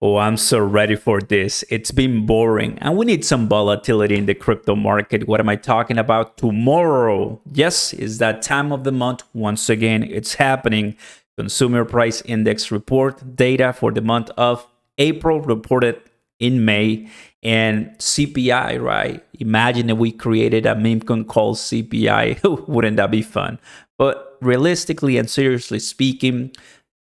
Oh, I'm so ready for this. It's been boring and we need some volatility in the crypto market. What am I talking about? Tomorrow. Yes, is that time of the month. Once again, it's happening. Consumer Price Index report data for the month of April reported in May, and CPI, right? Imagine if we created a meme coin called CPI. Wouldn't that be fun? But realistically and seriously speaking,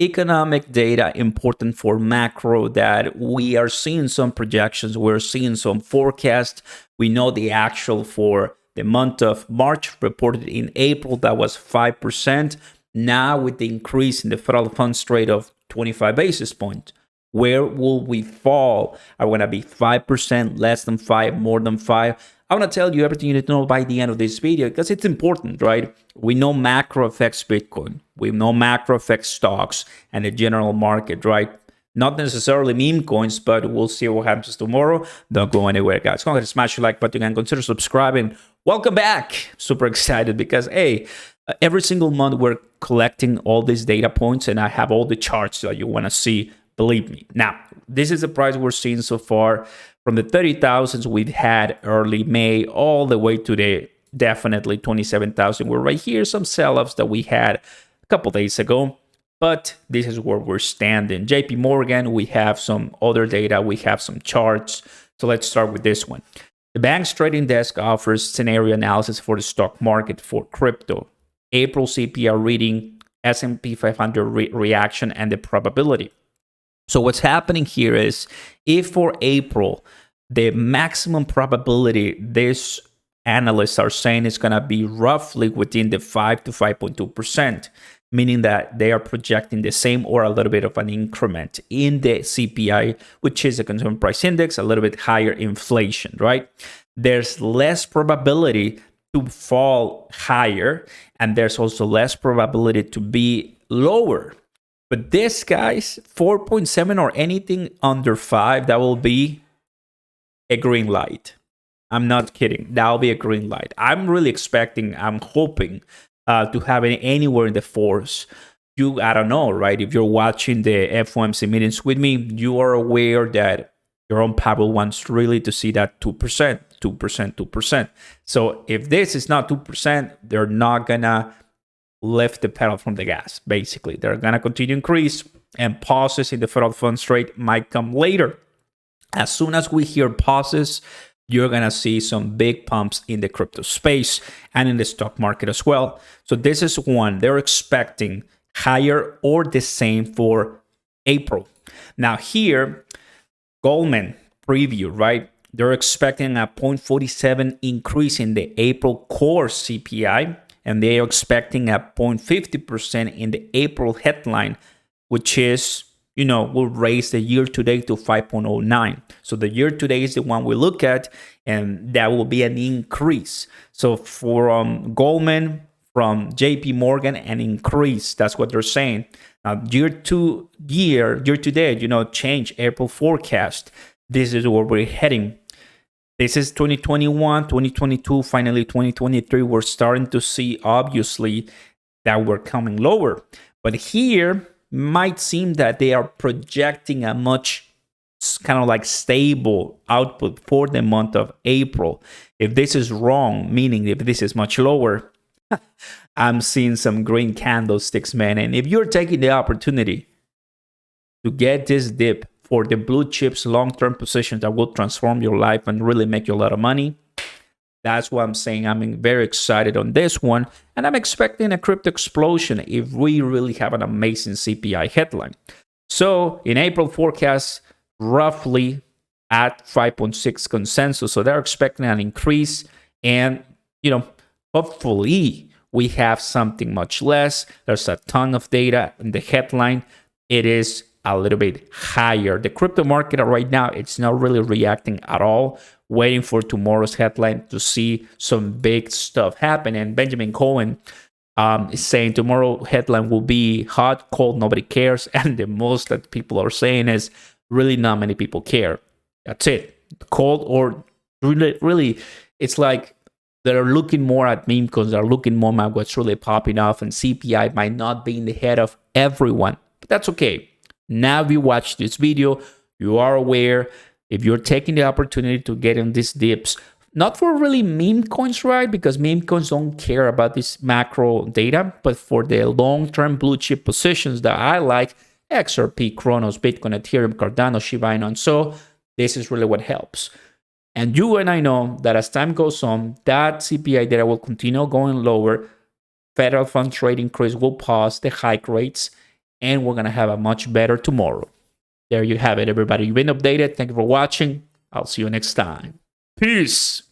economic data important for macro, that we are seeing some projections, we're seeing some forecasts. We know the actual for the month of March reported in April, that was 5%. Now with the increase in the federal funds rate of 25 basis points, where will we fall? Are we going to be 5%, less than 5, more than 5? I want to tell you everything you need to know by the end of this video because it's important, right? We know macro affects Bitcoin. We know macro affects stocks and the general market, right? Not necessarily meme coins, but we'll see what happens tomorrow. Don't go anywhere, guys. Go ahead and smash the like button and consider subscribing. Welcome back. Super excited because, hey, every single month we're collecting all these data points and I have all the charts that you want to see. Believe me. Now, this is the price we're seeing so far from the 30,000s we've had early May all the way to the definitely 27,000. We're right here. Some sell-offs that we had a couple days ago, but this is where we're standing. JP Morgan, we have some other data. We have some charts. So let's start with this one. The bank's trading desk offers scenario analysis for the stock market for crypto. April CPI reading, S&P 500 reaction, and the probability. So what's happening here is if for April, the maximum probability these analysts are saying is going to be roughly within the 5 to 5.2%, meaning that they are projecting the same or a little bit of an increment in the CPI, which is the consumer price index, a little bit higher inflation, right? There's less probability to fall higher, and there's also less probability to be lower. But this, guys, 4.7 or anything under 5, that will be a green light. I'm not kidding. That'll be a green light. I'm really expecting, I'm hoping to have it anywhere in the 4s. I don't know, right? If you're watching the FOMC meetings with me, you are aware that Jerome Powell wants really to see that 2%, 2%, 2%. So if this is not 2%, they're not going to lift the pedal from the gas. Basically, they're going to continue to increase, and pauses in the federal funds rate might come later. As soon as we hear pauses, you're going to see some big pumps in the crypto space and in the stock market as well. So this is one. They're expecting higher or the same for April. Now here, Goldman preview, right? They're expecting a 0.47 increase in the April core CPI, and they are expecting a 0.50% in the April headline, which is, will raise the year-to-date to 5.09. So the year-to-date is the one we look at, and that will be an increase. So for Goldman, from JP Morgan, an increase. That's what they're saying. Now, year-to-date, change April forecast. This is where we're heading. This is 2021, 2022, finally 2023. We're starting to see, obviously, that we're coming lower. But here, might seem that they are projecting a much kind of like stable output for the month of April. If this is wrong, meaning if this is much lower, I'm seeing some green candlesticks, man. And if you're taking the opportunity to get this dip for the blue chips long-term positions that will transform your life and really make you a lot of money, that's what I'm saying. I'm very excited on this one, and I'm expecting a crypto explosion if we really have an amazing CPI headline. So in April forecast, roughly at 5.6 consensus. So they're expecting an increase, and hopefully we have something much less. There's a ton of data in the headline. It is a little bit higher. The crypto market right now, it's not really reacting at all, waiting for tomorrow's headline to see some big stuff happen. And Benjamin Cohen is saying tomorrow headline will be hot, cold, nobody cares. And the most that people are saying is really not many people care. That's it. Cold or really, it's like they're looking more at meme coins, they're looking more at what's really popping off, and CPI might not be in the head of everyone. But that's okay. Now if you watch this video, you are aware, if you're taking the opportunity to get in these dips, not for really meme coins, right? Because meme coins don't care about this macro data, but for the long-term blue chip positions that I like, XRP, Cronos, Bitcoin, Ethereum, Cardano, Shiba, and so this is really what helps. And you and I know that as time goes on, that CPI data will continue going lower. Federal funds rate increase will pause the hike rates, and we're going to have a much better tomorrow. There you have it, everybody. You've been updated. Thank you for watching. I'll see you next time. Peace.